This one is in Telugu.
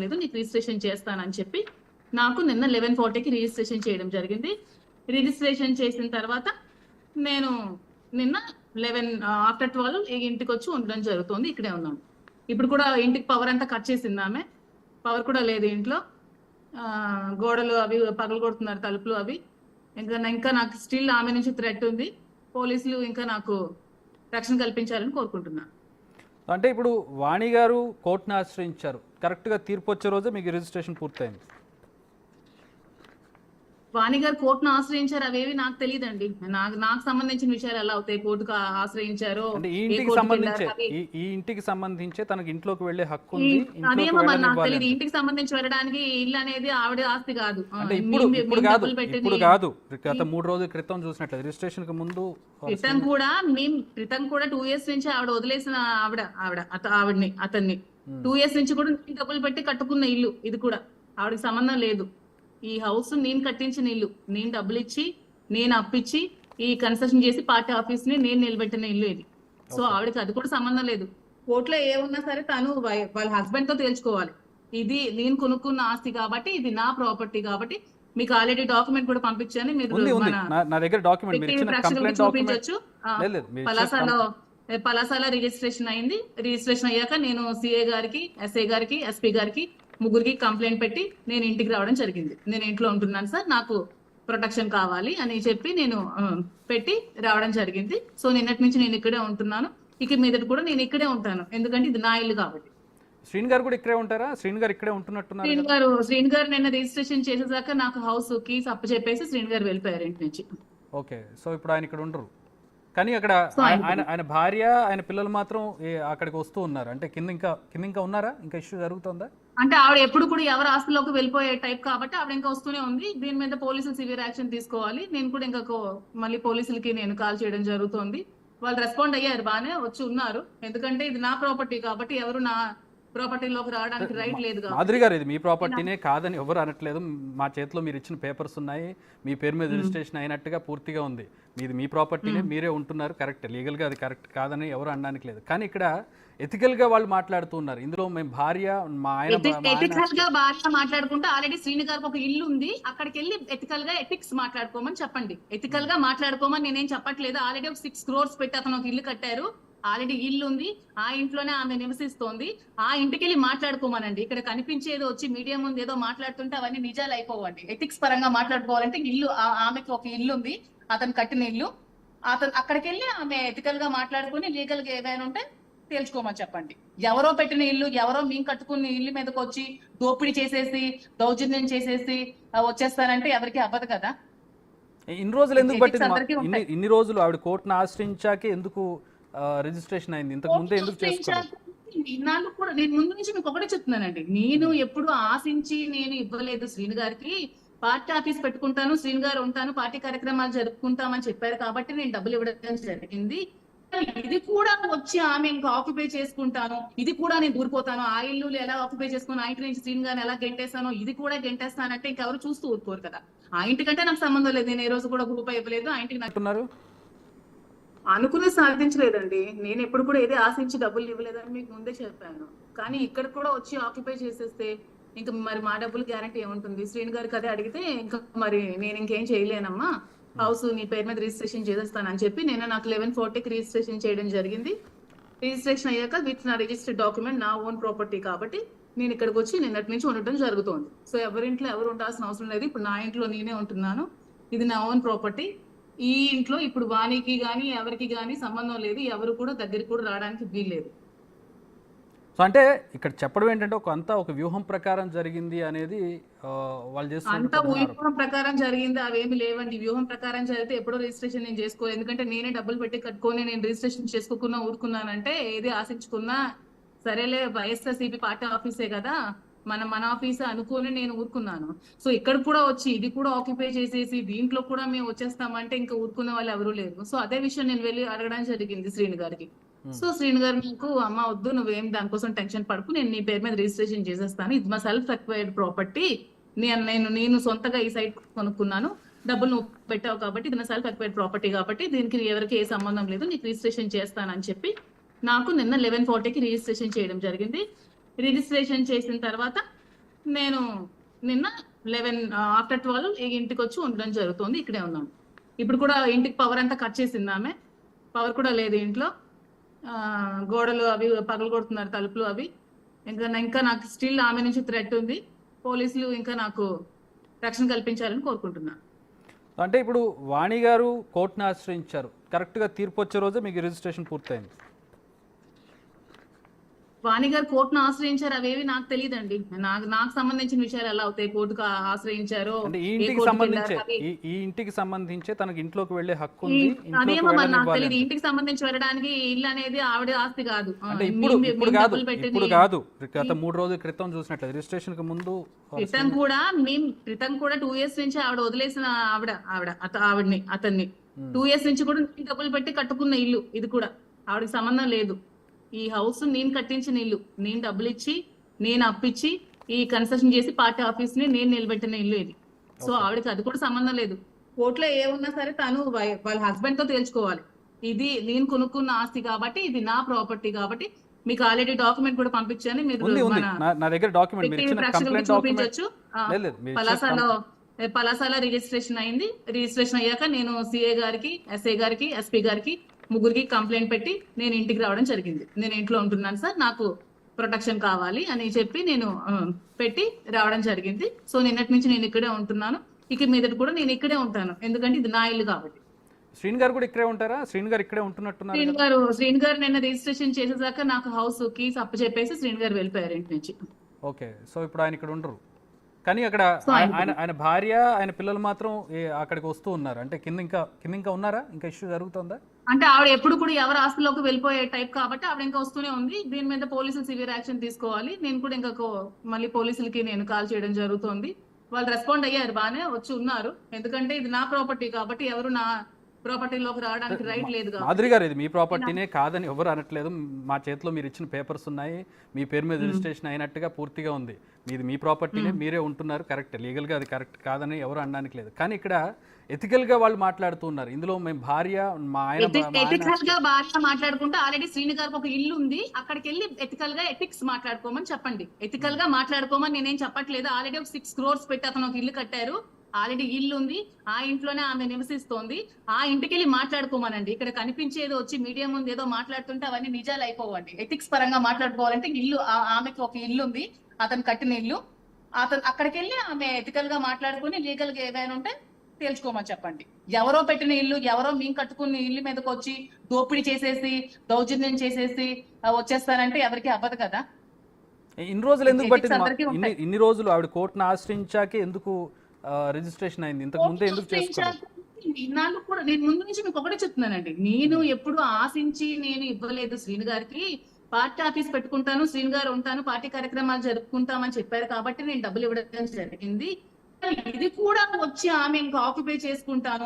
లేదు, నీకు రిజిస్ట్రేషన్ చేస్తానని చెప్పి నాకు నిన్న 11:40కి రిజిస్ట్రేషన్ చేయడం జరిగింది. రిజిస్ట్రేషన్ చేసిన తర్వాత నేను నిన్న 11 ఆఫ్టర్ 12 ఇంటికి వచ్చి ఉండడం జరుగుతుంది. ఇక్కడే ఉన్నాను. ఇప్పుడు కూడా ఇంటికి పవర్ అంతా కట్ చేసింది ఆమె. పవర్ కూడా లేదు ఇంట్లో. గోడలు అవి పగలు కొడుతున్నారు, తలుపులు అవి. ఇంకా నాకు స్టిల్ ఆమె నుంచి థ్రెట్ ఉంది. పోలీసులు ఇంకా నాకు రక్షణ కల్పించాలని కోరుకుంటున్నాను. అంటే ఇప్పుడు వాణి గారు కోర్టును ఆశ్రయించారు, కరెక్ట్గా తీర్పు వచ్చే రోజే మీకు రిజిస్ట్రేషన్ పూర్తయింది. వాణి గారు కోర్టును ఆశ్రయించారు, అవేవి నాకు తెలియదండి. నాకు సంబంధించిన విషయాలు ఎలా అవుతాయి? కోర్టుకు ఆశ్రయించారో అంటే ఈ ఇంటికి సంబంధించే తనకి ఇంట్లోకి వెళ్లే హక్కు ఉంది. అదేమో నాకు తెలియదు. ఇంటికి సంబంధించి వెళ్ళడానికి ఇల్లు అనేది ఆవిడ ఆస్తి కాదు. అంటే ఇప్పుడు కాదు, గత 3 రోజుల క్రితం చూసినట్లు రిజిస్ట్రేషన్ కి ముందు క్రితం కూడా 2 years నుంచి ఆవిడ వదిలేసిన అతన్ని 2 years నుంచి కూడా డబ్బులు పెట్టి కట్టుకున్న ఇల్లు ఇది కూడా. ఆవిడకి సంబంధం లేదు. ఈ హౌస్ నేను కట్టించిన ఇల్లు, నేను డబ్బులు ఇచ్చి, నేను అప్పిచ్చి, ఈ కన్స్ట్రక్షన్ చేసి పార్టీ ఆఫీస్ ని నేను నిలబెట్టిన ఇల్లు ఇది. సో ఆవిడకి అది కూడా సంబంధం లేదు. కోర్టులో ఏమున్నా సరే తను వాళ్ళ హస్బెండ్ తో తేల్చుకోవాలి. ఇది నేను కొనుక్కున్న ఆస్తి కాబట్టి, ఇది నా ప్రాపర్టీ కాబట్టి. మీకు ఆల్రెడీ డాక్యుమెంట్ కూడా పంపించాను, మీరు చూపించవచ్చు. పలాసాలో రిజిస్ట్రేషన్ అయింది. రిజిస్ట్రేషన్ అయ్యాక నేను సిఏ గారికి, ఎస్ఐ గారికి, ఎస్పీ గారికి ముగ్గురికి కంప్లైంట్ పెట్టి నేను ఇంటికి రావడం జరిగింది. నేను ఇంట్లో ఉంటున్నాను సార్, నాకు ప్రొటెక్షన్ కావాలి అని చెప్పి నేను పెట్టి రావడం జరిగింది. సో నిన్నటి నుంచి నేను ఇక్కడే ఉంటున్నాను. ఇక మీదటి కూడా నేను ఇక్కడే ఉంటాను, ఎందుకంటే ఇది నా ఇల్లు కాబట్టి. శ్రీని గారు కూడా ఇక్కడే ఉంటారా? శ్రీని గారు ఇక్కడే ఉంటున్నట్టున్నారు. శ్రీని గారు నిన్న రిజిస్ట్రేషన్ చేసేదాకా నాకు హౌస్ కీస్ అప్పచెప్పేసి శ్రీని గారు వెళ్ళిపోయారు ఇంటి నుంచి. ఓకే, సో ఇప్పుడు ఆయన ఇక్కడ ఉండరు, కానీ అక్కడ ఆయన భార్య, ఆయన పిల్లలు మాత్రం అక్కడికి వస్తూ ఉన్నారు. అంటే కింద ఇంకా ఉన్నారా? ఇంకా ఇష్యూ జరుగుతుందా? అంటే ఆవిడ ఎప్పుడు కూడా ఎవరి ఆస్తులోకి వెళ్ళిపోయే టైప్ కాబట్టి ఆవిడ ఇంకా వస్తూనే ఉంది. దీని మీద పోలీసులు సివియర్ యాక్షన్ తీసుకోవాలి. నేను కూడా ఇంకా మళ్ళీ పోలీసులకి నేను కాల్ చేయడం జరుగుతుంది. వాళ్ళు రెస్పాండ్ అయ్యారు, బాగానే వచ్చి ఉన్నారు. ఎందుకంటే ఇది నా ప్రాపర్టీ కాబట్టి ఎవరు నా ప్రాపర్టీలోకి రావడానికి రైట్ లేదు. మాధురి గారు, ఇది మీ ప్రాపర్టీనే కాదని ఎవరు అనట్లేదు. మా చేతిలో మీరు ఇచ్చిన పేపర్స్ ఉన్నాయి, మీ పేరు మీద రిజిస్ట్రేషన్ అయినట్టుగా పూర్తిగా ఉంది. మీది మీ ప్రాపర్టీనే, మీరే ఉంటున్నారు, కరెక్ట్. లీగల్గా అది కరెక్ట్ కాదని ఎవరు అనడానికి లేదు. కానీ ఇక్కడ ఎథికల్ గా వాళ్ళు మాట్లాడుతూ ఉన్నారు. ఇందులో మేము భార్య, మా ఆయన ఎథికల్ గా భార్య మాట్లాడుకుంటే ఆల్రెడీ శ్రీని గారికి ఒక ఇల్లు ఉంది, అక్కడికి వెళ్ళి ఎథికల్ గా ఎథిక్స్ మాట్లాడుకోమని చెప్పండి. ఎథికల్ గా మాట్లాడుకోమని నేనేం చెప్పట్లేదు. ఆల్రెడీ ఒక 6 crores పెట్టి అతను ఒక ఇల్లు కట్టారు, ఆల్రెడీ ఇల్లు ఉంది, ఆ ఇంట్లోనే ఆమె నివసిస్తోంది. ఆ ఇంటికి వెళ్ళి మాట్లాడుకోమనండి. ఇక్కడ కనిపించేది వచ్చి మీడియా ముందు ఏదో మాట్లాడుతుంటే అవన్నీ నిజాలు అయిపోవండి. ఎథిక్స్ పరంగా మాట్లాడుకోవాలంటే ఇల్లు, ఆమెకి ఒక ఇల్లు ఉంది, అతను కట్టిన ఇల్లు. అక్కడికి వెళ్ళి ఆమె ఎథికల్ గా మాట్లాడుకుని లీగల్ గా ఏమైనా ఉంటే తేల్చుకోమని చెప్పండి. ఎవరో పెట్టిన ఇల్లు, ఎవరో మేము కట్టుకున్న ఇల్లు మీదకి వచ్చి దోపిడీ చేసేసి, దౌర్జన్యం చేసేసి వచ్చేస్తారంటే ఎవరికి అవ్వదు కదా. ఇన్ని రోజులు ఎందుకు పట్టింది? ఇన్ని రోజులు ఆవిడ కోర్టును ఆశ్రయించాకే ఎందుకు రిజిస్ట్రేషన్ అయింది? ఇంతకు ముందే ఎందుకు చేసుకోవాలి? నాకు కూడా నేను ముందు నుంచి మీకు ఒకటే చెప్తున్నానండి, నేను ఎప్పుడు ఆశించి నేను ఇవ్వలేదు. శ్రీని గారికి పార్టీ ఆఫీస్ పెట్టుకుంటాను, శ్రీని గారు ఉంటాను, పార్టీ కార్యక్రమాలు జరుపుకుంటామని చెప్పారు కాబట్టి నేను డబ్బులు ఇవ్వడం జరిగింది. ఇది కూడా వచ్చి ఆమె ఇంకా ఆక్యుపై చేసుకుంటాను, ఇది కూడా నేను దూరిపోతాను, ఆ ఇల్లు ఎలా ఆక్యుపై చేసుకుని ఆ ఇంటి నుంచి శ్రీని గారిని ఎలా గెంటేస్తానో ఇది కూడా గెంటేస్తానంటే ఇంకెవరు చూస్తూ ఊరుకోరు కదా. ఆ ఇంటికంటే నాకు సంబంధం లేదు. నేను ఏ రోజు కూడా గ్రూప్ ఇవ్వలేదు. ఆ ఇంటికి నాకు అనుకునే సాధించలేదండి. నేను ఎప్పుడు కూడా ఏదే ఆశించి డబ్బులు ఇవ్వలేదని మీకు ముందే చెప్పాను. కానీ ఇక్కడ కూడా వచ్చి ఆక్యుపై చేసేస్తే ఇంకా మరి మా డబ్బులు గ్యారంటీ ఏముంటుంది? శ్రీని గారికి అదే అడిగితే ఇంకా మరి నేను ఇంకేం చేయలేనమ్మా, హౌస్ నీ పేరు మీద రిజిస్ట్రేషన్ చేసేస్తానని చెప్పి నేను నాకు 11:40కి రిజిస్ట్రేషన్ చేయడం జరిగింది. రిజిస్ట్రేషన్ అయ్యాక విత్ నా రిజిస్టర్డ్ డాక్యుమెంట్, నా ఓన్ ప్రాపర్టీ కాబట్టి నేను ఇక్కడికి వచ్చి నిన్నటి నుంచి ఉండటం జరుగుతుంది. సో ఎవరింట్లో ఎవరు ఉండాల్సిన అవసరం లేదు. ఇప్పుడు నా ఇంట్లో నేనే ఉంటున్నాను, ఇది నా ఓన్ ప్రాపర్టీ. ఈ ఇంట్లో ఇప్పుడు వాణికి గానీ ఎవరికి గానీ సంబంధం లేదు, ఎవరు కూడా దగ్గరికి కూడా రావడానికి వీల్లేదు. సో అంటే ఇక్కడ చెప్పడం ఏంటంటే ఒక వ్యూహం ప్రకారం జరిగింది అనేది వాళ్ళు చేస్తారు. అంతా వ్యూహం ప్రకారం జరిగింది, అవేమి లేవండి. వ్యూహం ప్రకారం జరిగితే ఎప్పుడో రిజిస్ట్రేషన్ నేను చేసుకోలేదు. ఎందుకంటే నేనే డబ్బులు పెట్టి కట్టుకొని నేను రిజిస్ట్రేషన్ చేసుకోకుండా ఊరుకున్నానంటే ఏది ఆశించుకున్నా సరేలే, వైఎస్ఆర్సీపీ పార్టీ ఆఫీసే కదా, మన ఆఫీస్ అనుకోని నేను ఊరుకున్నాను. సో ఇక్కడ కూడా వచ్చి ఇది కూడా ఆక్యుపై చేసేసి దీంట్లో కూడా మేము వచ్చేస్తామంటే ఇంకా ఊరుకునే వాళ్ళు ఎవరూ లేరు. సో అదే విషయం నేను వెళ్ళి అడగడం జరిగింది శ్రీని గారికి. సో శ్రీని గారు నాకు, అమ్మ వద్దు, నువ్వేం దానికోసం టెన్షన్ పడకు, నేను నీ పేరు మీద రిజిస్ట్రేషన్ చేసేస్తాను, ఇది మా సెల్ఫ్ అక్వైర్డ్ ప్రాపర్టీ, నేను సొంతగా ఈ సైట్ కొనుక్కున్నాను, డబ్బులు నువ్వు పెట్టావు కాబట్టి ఇది నా సెల్ఫ్ అక్వైర్డ్ ప్రాపర్టీ కాబట్టి దీనికి ఎవరికి ఏ సంబంధం లేదు, నీకు రిజిస్ట్రేషన్ చేస్తానని చెప్పి నాకు నిన్న 11:40కి రిజిస్ట్రేషన్ చేయడం జరిగింది. రిజిస్ట్రేషన్ చేసిన తర్వాత నేను నిన్న 11 ఆఫ్టర్ 12 ఇంటికి వచ్చి ఉండడం జరుగుతుంది. ఇక్కడే ఉన్నాను. ఇప్పుడు కూడా ఇంటికి పవర్ అంతా కట్ చేసింది ఆమె. పవర్ కూడా లేదు ఇంట్లో. గోడలు అవి పగలు కొడుతున్నారు, తలుపులు అవి. ఇంకా నాకు స్టిల్ ఆమె నుంచి థ్రెట్ ఉంది. పోలీసులు ఇంకా నాకు రక్షణ కల్పించాలని కోరుకుంటున్నాను. అంటే ఇప్పుడు వాణి గారు కోర్టును ఆశ్రయించారు, కరెక్ట్గా తీర్పు వచ్చే రోజే మీకు రిజిస్ట్రేషన్ పూర్తయింది. వాణి గారు కోర్టును ఆశ్రయించారు, అవేవి నాకు తెలియదండి. నాకు సంబంధించిన విషయాలు ఎలా అవుతాయి? కోర్టుకు ఆశ్రయించారో అంటే ఈ ఇంటికి సంబంధించే తనకి ఇంట్లోకి వెళ్ళే హక్కు ఉంది. అదేమో మరి నాకు తెలియదు. ఇంటికి సంబంధించి వెళ్ళడానికి ఇల్లు అనేది ఆవిడ ఆస్తి కాదు. అంటే ఇప్పుడు కాదు, గత 3 రోజుల క్రితం చూసినట్లయితే రిజిస్ట్రేషన్ కి ముందు క్రితం కూడా 2 years నుంచి ఆవిడ వదిలేసిన అతన్ని 2 years నుంచి కూడా డబ్బులు పెట్టి కట్టుకున్న ఇల్లు ఇది కూడా. ఆవిడకి సంబంధం లేదు. ఈ హౌస్ నేను కట్టించిన ఇల్లు, నేను డబ్బులు ఇచ్చి, నేను అప్పిచ్చి, ఈ కన్స్ట్రక్షన్ చేసి పార్టీ ఆఫీస్ ని నేను నిలబెట్టిన ఇల్లు ఇది. సో ఆవిడకి అది కూడా సంబంధం లేదు. కోర్టులో ఏమున్నా సరే తను వాళ్ళ హస్బెండ్ తో తేల్చుకోవాలి. ఇది నేను కొనుక్కున్న ఆస్తి కాబట్టి, ఇది నా ప్రాపర్టీ కాబట్టి. మీకు ఆల్రెడీ డాక్యుమెంట్ కూడా పంపించాను, మీరు చూపించవచ్చు. పలాసాలో రిజిస్ట్రేషన్ అయింది. రిజిస్ట్రేషన్ అయ్యాక నేను సిఏ గారికి, ఎస్ఐ గారికి, ఎస్పీ గారికి ముగ్గురికి కంప్లైంట్ పెట్టి నేను ఇంటికి రావడం జరిగింది. నేను ఇంట్లో ఉంటున్నాను సార్, నాకు ప్రొటెక్షన్ కావాలి అని చెప్పి నేను పెట్టి రావడం జరిగింది. సో నిన్నటి నుంచి నేను ఇక్కడే ఉంటున్నాను. ఇక మీదట కూడా నేను ఇక్కడే ఉంటాను, ఎందుకంటే ఇది నా ఇల్లు కాబట్టి. శ్రీని గారు కూడా ఇక్కడే ఉంటారా? శ్రీని గారు ఇక్కడే ఉంటున్నట్టున్నారు. శ్రీని గారు నిన్న రిజిస్ట్రేషన్ చేసేదాకా నాకు హౌస్ కీస్ అప్పు చెప్పేసి శ్రీని గారు వెళ్ళిపోయారు ఇంటి నుంచి. ఓకే, సో ఇప్పుడు ఆయన ఇక్కడ ఉండరు, కానీ అక్కడ ఆయన భార్య, ఆయన పిల్లలు మాత్రం అక్కడికి వస్తూ ఉన్నారు. అంటే కింద ఇంకా ఉన్నారా? ఇంకా ఇష్యూ జరుగుతుందా? అంటే ఆవిడ ఎప్పుడు కూడా ఎవరి ఆస్తులోకి వెళ్ళిపోయే టైప్ కాబట్టి ఆవిడ ఇంకా వస్తూనే ఉంది. దీని మీద పోలీసులు సివియర్ యాక్షన్ తీసుకోవాలి. నేను కూడా ఇంకా మళ్ళీ పోలీసులకి నేను కాల్ చేయడం జరుగుతుంది. వాళ్ళు రెస్పాండ్ అయ్యారు, బాగానే వచ్చి ఉన్నారు. ఎందుకంటే ఇది నా ప్రాపర్టీ కాబట్టి ఎవరు నా ప్రాపర్టీలోకి రావడానికి రైట్ లేదు. మాధురి గారు, ఇది మీ ప్రాపర్టీనే కాదని ఎవరు అనట్లేదు. మా చేతిలో మీరు ఇచ్చిన పేపర్స్ ఉన్నాయి, మీ పేరు మీద రిజిస్ట్రేషన్ అయినట్టుగా పూర్తిగా ఉంది. మీ ప్రాపర్టీనే, మీరే ఉంటున్నారు, కరెక్ట్. లీగల్గా అది కరెక్ట్ కాదని ఎవరు అనడానికి లేదు. కానీ ఇక్కడ ఎథికల్ గా వాళ్ళు మాట్లాడుతూ ఉన్నారు. ఇందులో మేము భార్య, మా ఆయన ఎథికల్ గా భార్య మాట్లాడుకుంటే ఆల్రెడీ శ్రీని గారికి ఒక ఇల్లు ఉంది, అక్కడికి వెళ్ళి ఎథికల్ గా ఎథిక్స్ మాట్లాడుకోమని చెప్పండి. ఎథికల్ గా మాట్లాడుకోమని నేనేం చెప్పట్లేదు. ఆల్రెడీ ఒక 6 crores పెట్టి అతను ఒక ఇల్లు కట్టారు. ఆల్రెడీ ఇల్లు ఉంది, ఆ ఇంట్లోనే ఆమె నివసిస్తోంది. ఆ ఇంటికి వెళ్ళి మాట్లాడుకోమనండి. ఇక్కడ కనిపించేది వచ్చి మీడియా ముందు ఏదో మాట్లాడుతుంటే అవన్నీ నిజాలు అయిపోవండి. ఎథిక్స్ పరంగా మాట్లాడుకోవాలంటే ఇల్లు, ఆమెకి ఒక ఇల్లు ఉంది, అతను కట్టిన ఇల్లు. అక్కడికి వెళ్ళి ఆమె ఎథికల్ గా మాట్లాడుకుని లీగల్ గా ఏమైనా ఉంటే తేల్చుకోమని చెప్పండి. ఎవరో పెట్టిన ఇల్లు, ఎవరో మేము కట్టుకున్న ఇల్లు మీదకి వచ్చి దోపిడీ చేసేసి, దౌర్జన్యం చేసేసి వచ్చేస్తారంటే ఎవరికి అవ్వదు కదా. ఇన్ని రోజులు ఎందుకు పట్టింది? ఇన్ని రోజులు ఆవిడ కోర్టును ఆశ్రయించాకే ఎందుకు రిజిస్ట్రేషన్ అయింది? ఇంతకు ముందే ఎందుకు చేసుకోవాలి? నాకు కూడా నేను ముందు నుంచి మీకు ఒకటే చెప్తున్నానండి, నేను ఎప్పుడు ఆశించి నేను ఇవ్వలేదు శ్రీని గారికి. పార్టీ ఆఫీస్ పెట్టుకుంటాను, శ్రీని గారు ఉంటాను, పార్టీ కార్యక్రమాలు జరుపుకుంటామని చెప్పారు కాబట్టి నేను డబ్బులు ఇవ్వడం జరిగింది. ఇది కూడా వచ్చి ఆమె ఇంకా ఆక్యుపై చేసుకుంటాను